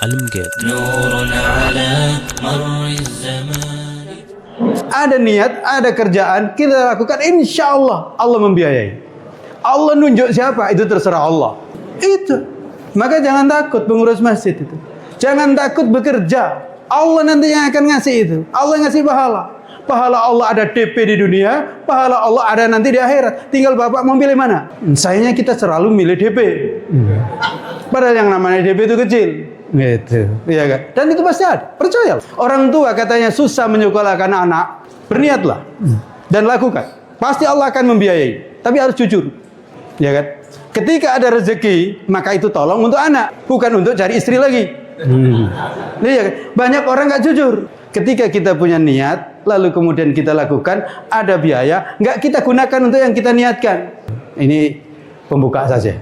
Al-Mugad. Ada niat, ada kerjaan, kita lakukan, insya Allah Allah membiayai. Allah nunjuk siapa, itu terserah Allah. Itu. Maka jangan takut pengurus masjid itu. Jangan takut bekerja. Allah nanti yang akan ngasih itu. Allah ngasih pahala. Pahala Allah ada DP di dunia, pahala Allah ada nanti di akhirat. Tinggal Bapak mau pilih mana? Sayangnya kita selalu milih DP. Padahal yang namanya DP itu kecil. Gitu. Iya kan? Dan itu pasti ada. Percaya. Orang tua katanya susah menyekolahkan anak. Berniatlah dan lakukan. Pasti Allah akan membiayai. Tapi harus jujur. Ya kan? Ketika ada rezeki, maka itu tolong untuk anak, bukan untuk cari istri lagi. Iya kan? Banyak orang nggak jujur. Ketika kita punya niat, lalu kemudian kita lakukan, ada biaya, nggak kita gunakan untuk yang kita niatkan. Ini pembuka saja.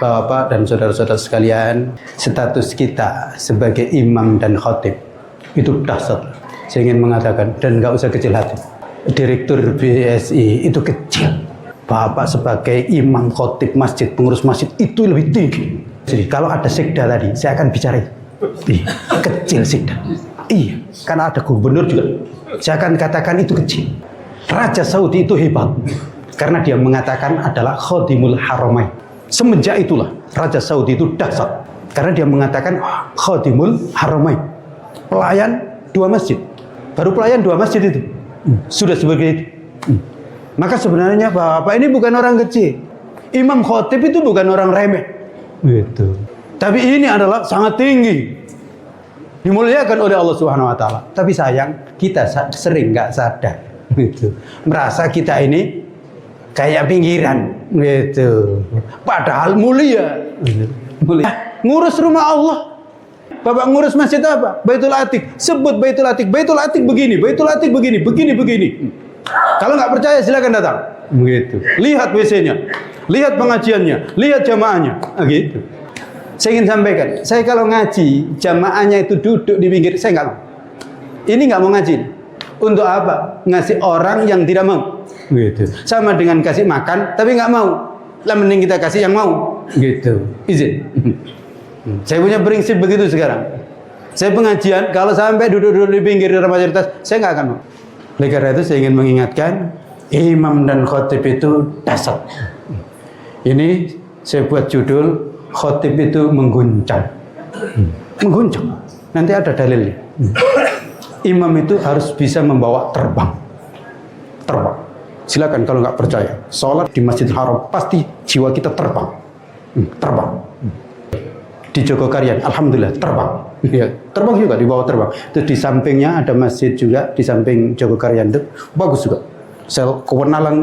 Bapak dan saudara-saudara sekalian, status kita sebagai imam dan khatib itu dahsyat. Saya ingin mengatakan, dan nggak usah kecil hati. Direktur BSI itu kecil. Bapak sebagai imam khatib masjid, pengurus masjid itu lebih tinggi. Jadi kalau ada sekda tadi, saya akan bicara. Kecil sekda. Iya, karena ada gubernur juga. Saya akan katakan itu kecil. Raja Saudi itu hebat. Karena dia mengatakan adalah Khadimul Haramain. Semenjak itulah Raja Saudi itu dahsyat. Karena dia mengatakan Khadimul Haramain. Pelayan 2 masjid. Baru pelayan 2 masjid itu. Sudah sebagai itu. Maka sebenarnya Bapak ini bukan orang kecil. Imam khatib itu bukan orang remeh. Gitu. Tapi ini adalah sangat tinggi. Dimuliakan oleh Allah Subhanahu wa taala. Tapi sayang, kita sering nggak sadar. Gitu. Merasa kita ini kayak pinggiran gitu. Padahal mulia. Mulia. Ngurus rumah Allah. Bapak ngurus masjid apa? Baitul Atiq. Sebut Baitul Atiq. Baitul Atiq begini, Baitul Atiq begini, begini. Kalau nggak percaya silakan datang. Begitu. Lihat WC-nya, lihat pengajiannya, lihat jamaahnya. Gitu. Saya ingin sampaikan, saya kalau ngaji, jamaahnya itu duduk di pinggir, saya nggak mau. Ini nggak mau ngaji. Untuk apa? Ngasih orang yang tidak mau. Gitu. Sama dengan kasih makan, tapi nggak mau. Lah mending kita kasih yang mau. Gitu. Izin. Saya punya prinsip begitu sekarang. Saya pengajian, kalau sampai duduk-duduk di pinggir dalam mayoritas, saya nggak akan mau. Oleh karena itu saya ingin mengingatkan, imam dan khatib itu dahsyat. Ini saya buat judul, khatib itu mengguncang. Mengguncang. Nanti ada dalilnya. Imam itu harus bisa membawa terbang. Terbang. Silakan kalau nggak percaya. Sholat di Masjidil Haram pasti jiwa kita terbang. Terbang. Di Jogokaryan, alhamdulillah terbang. Ya, terbang juga, di bawah terbang. Terus di sampingnya ada masjid juga di samping Jogokaryan itu bagus juga. Saya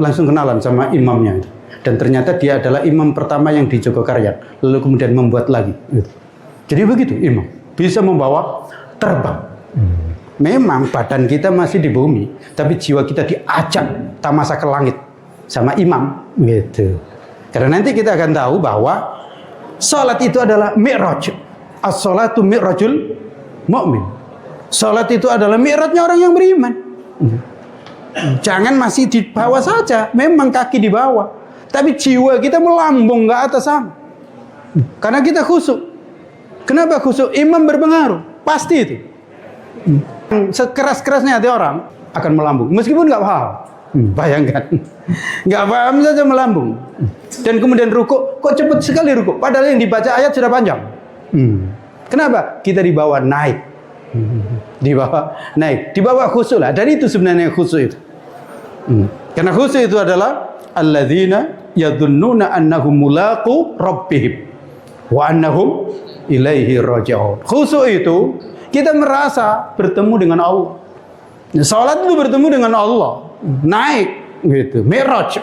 langsung kenalan sama imamnya itu. Dan ternyata dia adalah imam pertama yang di Jogokaryan. Lalu kemudian membuat lagi. Gitu. Jadi begitu imam bisa membawa terbang. Memang badan kita masih di bumi, tapi jiwa kita diajak tamasa ke langit sama imam. Gitu. Karena nanti kita akan tahu bahwa salat itu adalah mi'raj. As-salatu mi'rajul mu'min. Salat itu adalah mi'rajnya orang yang beriman. Jangan masih di bawah saja. Memang kaki di bawah, tapi jiwa kita melambung ke atas sana. Karena kita khusyuk. Kenapa khusyuk? Imam berpengaruh. Pasti itu. Sekeras-kerasnya hati orang akan melambung. Meskipun nggak paham. Bayangkan. Nggak paham saja melambung. Dan kemudian rukuk, kok cepat sekali rukuk. Padahal yang dibaca ayat sudah panjang. Kenapa? Kita dibawa naik. Dibawa naik. Dibawa khusyuk lah. Dan itu sebenarnya khusyuk itu. Karena khusyuk itu adalah alladzina yadhunnuna annahum mulaqu rabbihim wa annahum ilaihi raji'un. Khusyuk itu kita merasa bertemu dengan Allah. Salat itu bertemu dengan Allah. Naik gitu, mi'raj.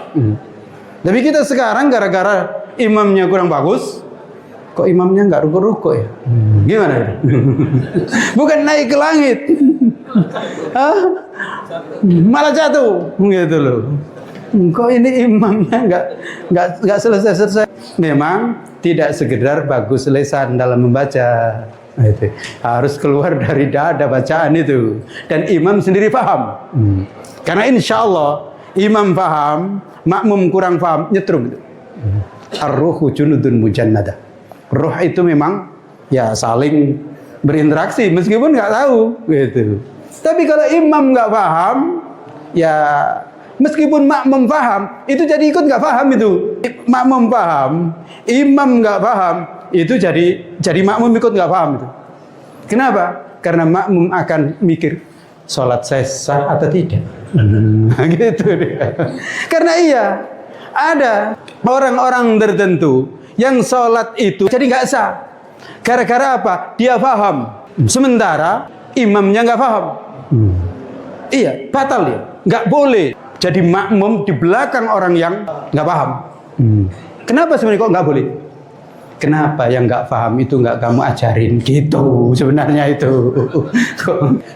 Tapi kita sekarang gara-gara imamnya kurang bagus, kok imamnya nggak ruku-ruku ya? Gimana itu? Bukan naik ke langit. Malah jatuh gitu loh. Kok ini imamnya nggak selesai. Memang tidak sekedar bagus lisan dalam membaca. Itu harus keluar dari dada bacaan itu, dan imam sendiri paham. Karena insya Allah imam paham, makmum kurang paham, nyetrum itu. Ar-ruhu junudun mujannada. Ruh itu memang ya saling berinteraksi meskipun nggak tahu gitu. Tapi kalau imam nggak paham, ya meskipun makmum paham, itu jadi ikut nggak paham itu. Makmum paham, imam nggak paham, itu jadi makmum ikut nggak paham itu. Kenapa? Karena makmum akan mikir, sholat saya sah atau tidak. Gitu dia. Karena iya, ada orang-orang tertentu yang sholat itu jadi nggak sah. Gara-gara apa? Dia paham, sementara imamnya nggak paham. Iya, batal dia. Nggak boleh jadi makmum di belakang orang yang nggak paham. Kenapa sebenarnya kok nggak boleh? Kenapa yang nggak paham itu nggak kamu ajarin? Gitu sebenarnya itu.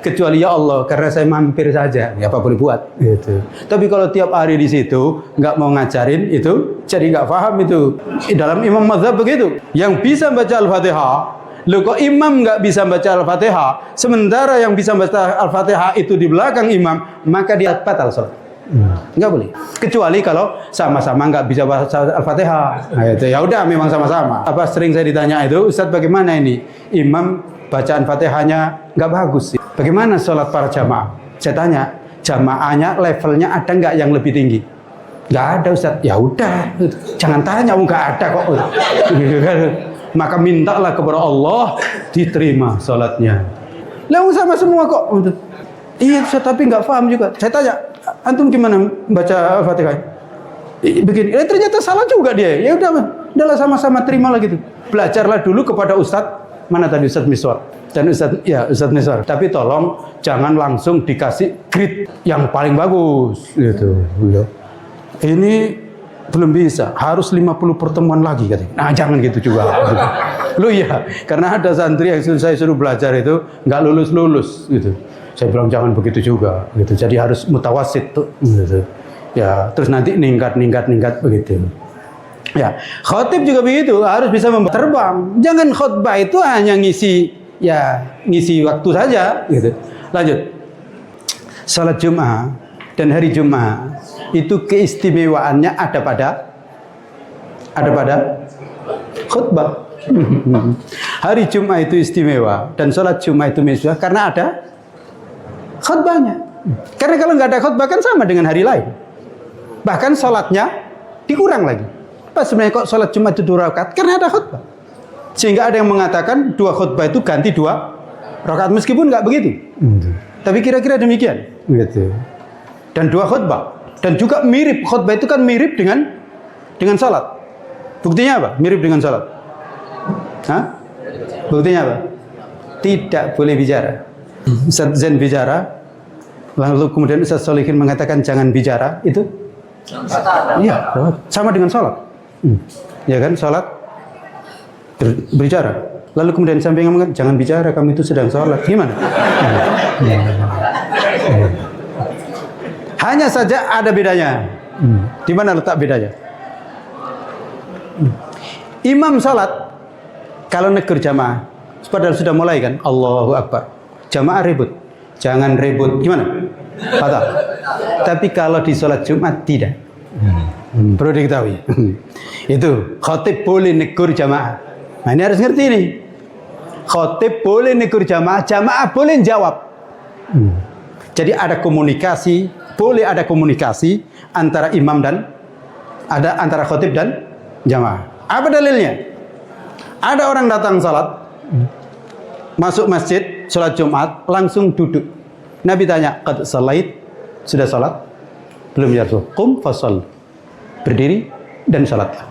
Kecuali ya Allah, karena saya mampir saja, ya apa boleh buat. Gitu. Tapi kalau tiap hari di situ nggak mau ngajarin itu, jadi nggak paham itu. Dalam imam mazhab begitu. Yang bisa baca Al-Fatihah, loh kok imam nggak bisa baca Al-Fatihah, sementara yang bisa baca Al-Fatihah itu di belakang imam, maka dia batal sholat. Nggak boleh. Kecuali kalau sama-sama nggak bisa baca Al-Fatihah. Nah, itu ya udah memang sama-sama. Apa sering saya ditanya itu, Ustadz bagaimana ini? Imam bacaan Fatihahnya nggak bagus sih. Bagaimana sholat para jamaah? Saya tanya, jamaahnya levelnya ada nggak yang lebih tinggi? Nggak ada Ustadz. Ya udah, jangan tanya, nggak ada kok. Maka mintalah kepada Allah diterima sholatnya. Lalu sama semua kok. Iya Ustadz, tapi nggak paham juga. Saya tanya, antum gimana baca Al-Fatihah? Begini, ternyata salah juga dia. Ya udahlah sama-sama terimalah gitu. Belajarlah dulu kepada Ustadz, mana tadi Ustadz Miswar dan Ustadz Miswar. Tapi tolong jangan langsung dikasih grade yang paling bagus gitu. Ini belum bisa, harus 50 pertemuan lagi katanya. Nah, jangan gitu juga. Lu ya, karena ada santri yang saya suruh belajar itu nggak lulus gitu. Saya bilang jangan begitu juga, gitu. Jadi harus mutawasid tuh, gitu. Ya, terus nanti ningkat begitu. Ya, khotib juga begitu, harus bisa terbang. Jangan khotbah itu hanya ngisi waktu saja, gitu. Lanjut. Salat Jumat dan hari Jumat itu keistimewaannya ada pada khutbah. Hari Jumat itu istimewa dan salat Jumat itu istimewa karena ada khutbahnya. Karena kalau nggak ada khutbah kan sama dengan hari lain. Bahkan sholatnya dikurang lagi. Apa sebenarnya kok sholat Jumat itu 2 rakaat? Karena ada khutbah. Sehingga ada yang mengatakan 2 khutbah itu ganti 2 rakaat meskipun nggak begitu. Tapi kira-kira demikian. Gitu. Dan 2 khutbah. Dan juga mirip, khutbah itu kan mirip dengan sholat. Buktinya apa? Mirip dengan sholat. Hah? Buktinya apa? Tidak boleh bicara. Ustaz Zain bicara, lalu kemudian Ustaz Solihin mengatakan jangan bicara, itu? Iya, sama dengan sholat. Ya kan, sholat berbicara. Lalu kemudian sampai mengatakan jangan bicara, kamu itu sedang sholat. Gimana? Hanya saja ada bedanya. Di mana letak bedanya? Imam sholat kalau negur jamaah, padahal sudah mulai kan, Allahu Akbar. Jamaah ribut, jangan ribut. Gimana? Batal. Tapi kalau di sholat Jumat tidak. Perlu diketahui. Itu khotib boleh negur jamaah. Nah, ini harus ngerti nih. Khotib boleh negur jamaah, jamaah boleh jawab. Jadi ada komunikasi, boleh ada komunikasi antara imam dan antara khotib dan jamaah. Apa dalilnya? Ada orang datang salat, masuk masjid, sholat Jumat, langsung duduk. Nabi tanya, qad salait, sudah sholat? Belum ya Rasul. Qum fasal, berdiri dan sholatlah.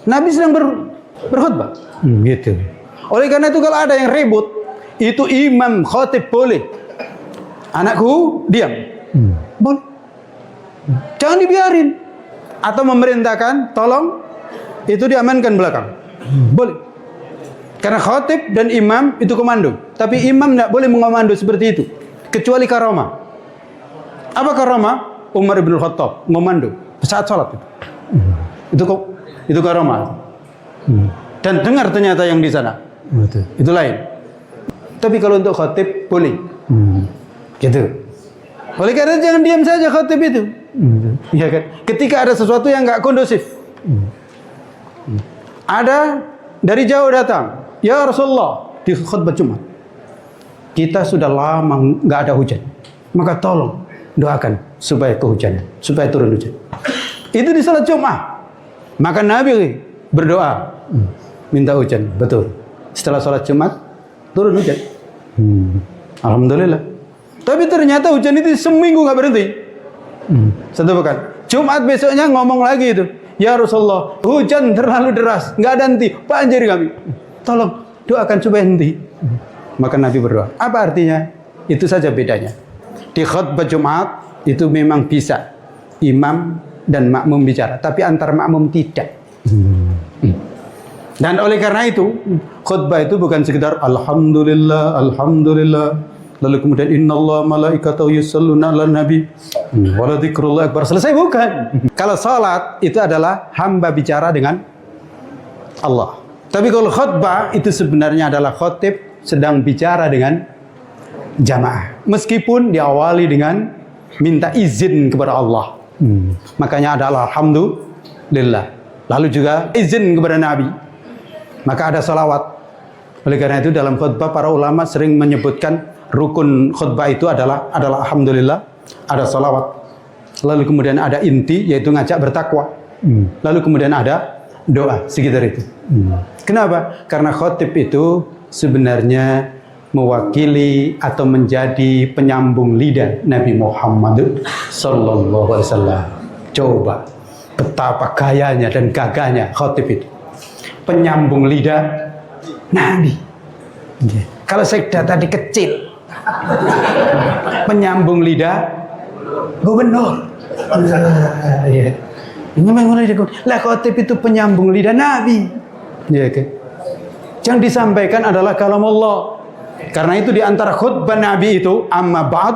Nabi sedang berkhutbah. Gitu. Oleh karena itu kalau ada yang ribut, itu imam khotib boleh. Anakku diam. Boleh. Jangan dibiarin. Atau memerintahkan, tolong itu diamankan belakang. Boleh. Karena khotib dan imam itu komando. Tapi imam tidak boleh mengomando seperti itu. Kecuali karomah. Apa karomah? Umar bin Khattab mengomando saat sholat itu. Itu karomah. Dan dengar ternyata yang di sana. Itu lain. Tapi kalau untuk khotib boleh. Gitu. Oleh karena jangan diam saja khotib itu. Ya kan? Ketika ada sesuatu yang nggak kondusif. Ada dari jauh datang ya Rasulullah, di khutbah Jumat, kita sudah lama nggak ada hujan, maka tolong doakan supaya kehujanan, supaya turun hujan. Itu di salat Jumat. Maka Nabi berdoa minta hujan, betul. Setelah salat Jumat turun hujan. Alhamdulillah. Tapi ternyata hujan itu seminggu nggak berhenti. Satu pekan. Jumat besoknya ngomong lagi itu, ya Rasulullah, hujan terlalu deras, nggak ada henti, banjir kami. Tolong doakan supaya henti. Maka Nabi berdoa. Apa artinya? Itu saja bedanya. Di khutbah Jumat itu memang bisa imam dan makmum bicara, tapi antar makmum tidak. Dan oleh karena itu khutbah itu bukan sekedar alhamdulillah, alhamdulillah, lalu kemudian innallaha malaikatahu yusholluna 'alan nabi wa la dzikrullah akbar, selesai, bukan. Kalau salat itu adalah hamba bicara dengan Allah. Tapi kalau khutbah itu sebenarnya adalah khotib sedang bicara dengan jamaah, meskipun diawali dengan minta izin kepada Allah. Makanya adalah alhamdulillah. Lalu juga izin kepada Nabi. Maka ada salawat. Oleh karena itu dalam khutbah para ulama sering menyebutkan rukun khutbah itu adalah alhamdulillah, ada salawat. Lalu kemudian ada inti, yaitu ngajak bertakwa. Lalu kemudian ada doa sekitar itu. Kenapa? Karena khotib itu sebenarnya mewakili atau menjadi penyambung lidah Nabi Muhammad sallallahu alaihi wasallam. Coba betapa gayanya dan gagahnya khotib itu. Penyambung lidah Nabi. Kalau sekda tadi kecil, penyambung lidah gubernur. Ini memang lah, khotib itu penyambung lidah Nabi. Yang disampaikan adalah kalam Allah. Karena itu di antara khutbah Nabi itu, amma ba'd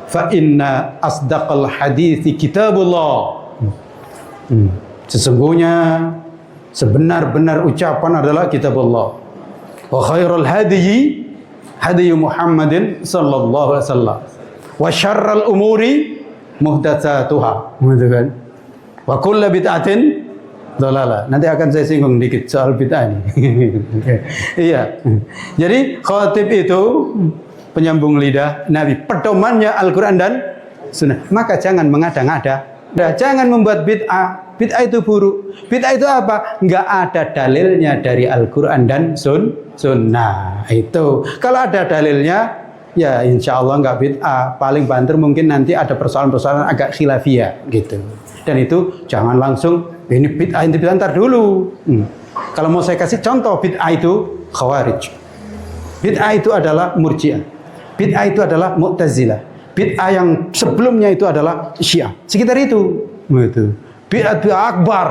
fa inna asdaqal hadithi kitabullah. Sesungguhnya sebenar-benar ucapan adalah kitabullah. Wa khairul hadyi hadyu Muhammadin sallallahu alaihi wasallam. Wa syarrul umuri muhdatsatuha. Gitu kan? Wa kullu bid'atin dalalah. Nanti akan saya singgung dikit soal bid'ah ini. Iya. Jadi khatib itu penyambung lidah Nabi, pedomannya Al-Quran dan Sunnah. Maka jangan mengada-ngada. Jangan membuat bid'ah. Bid'ah itu buruk. Bid'ah itu apa? Nggak ada dalilnya dari Al-Quran dan Sunnah. Itu. Kalau ada dalilnya, ya insya Allah nggak bid'ah. Paling banter mungkin nanti ada persoalan-persoalan agak khilafiyah gitu. Dan itu jangan langsung ini bid'ah, ini bid'ah, ntar dulu. Kalau mau saya kasih contoh bid'ah itu Khawarij. Bid'ah itu adalah Murji'ah. Bid'ah itu adalah Mu'tazilah. Bid'ah yang sebelumnya itu adalah Syiah. Sekitar itu. Gitu. Bid'ah akbar.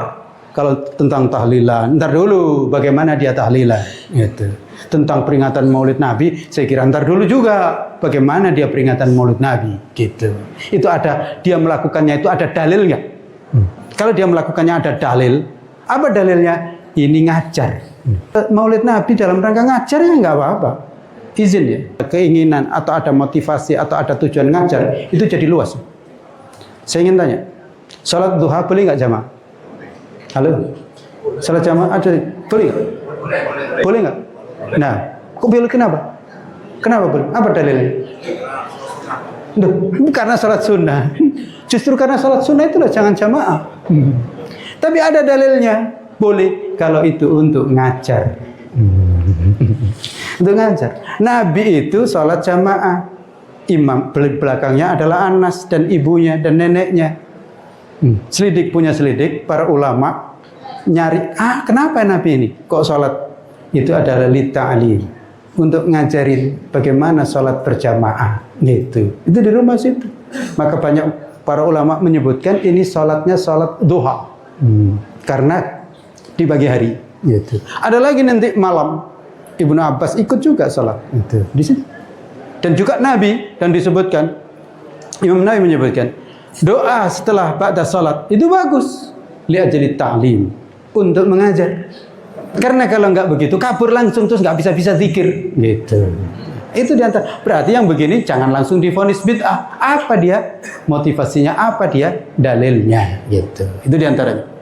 Kalau tentang tahlilan, ntar dulu bagaimana dia tahlilan. Gitu. Tentang peringatan Maulid Nabi, saya kira ntar dulu juga bagaimana dia peringatan Maulid Nabi. Gitu. Itu ada, dia melakukannya itu ada dalil nggak? Kalau dia melakukannya ada dalil, apa dalilnya? Ini ngajar. Maulid Nabi dalam rangka ngajar ya nggak apa-apa, izin ya. Keinginan atau ada motivasi atau ada tujuan ngajar itu jadi luas. Saya ingin tanya, salat duha boleh nggak jamaah? Halo, salat jamaah ada boleh? Boleh nggak? Nah, kok boleh, kenapa? Kenapa boleh? Apa dalilnya? Karena salat sunnah. Justru karena salat sunnah itulah jangan jamaah. Tapi ada dalilnya, boleh kalau itu untuk ngajar. Untuk ngajar. Nabi itu salat jamaah. Imam belakangnya adalah Anas dan ibunya dan neneknya. Selidik punya selidik, para ulama nyari, kenapa Nabi ini kok salat? Itu adalah lita'alim, untuk ngajarin bagaimana salat berjamaah gitu. Itu di rumah situ. Maka banyak para ulama menyebutkan ini salatnya salat duha. Karena di pagi hari gitu. Ada lagi nanti malam Ibnu Abbas ikut juga salat itu di sini. Dan juga Nabi, dan disebutkan Imam Nawawi menyebutkan doa setelah ba'da salat itu bagus li'ajli ta'lim, untuk mengajar. Karena kalau nggak begitu kabur langsung terus nggak bisa zikir gitu. Itu diantara. Berarti yang begini jangan langsung divonis bid'ah. Apa dia motivasinya? Apa dia dalilnya? Gitu. Itu diantaranya.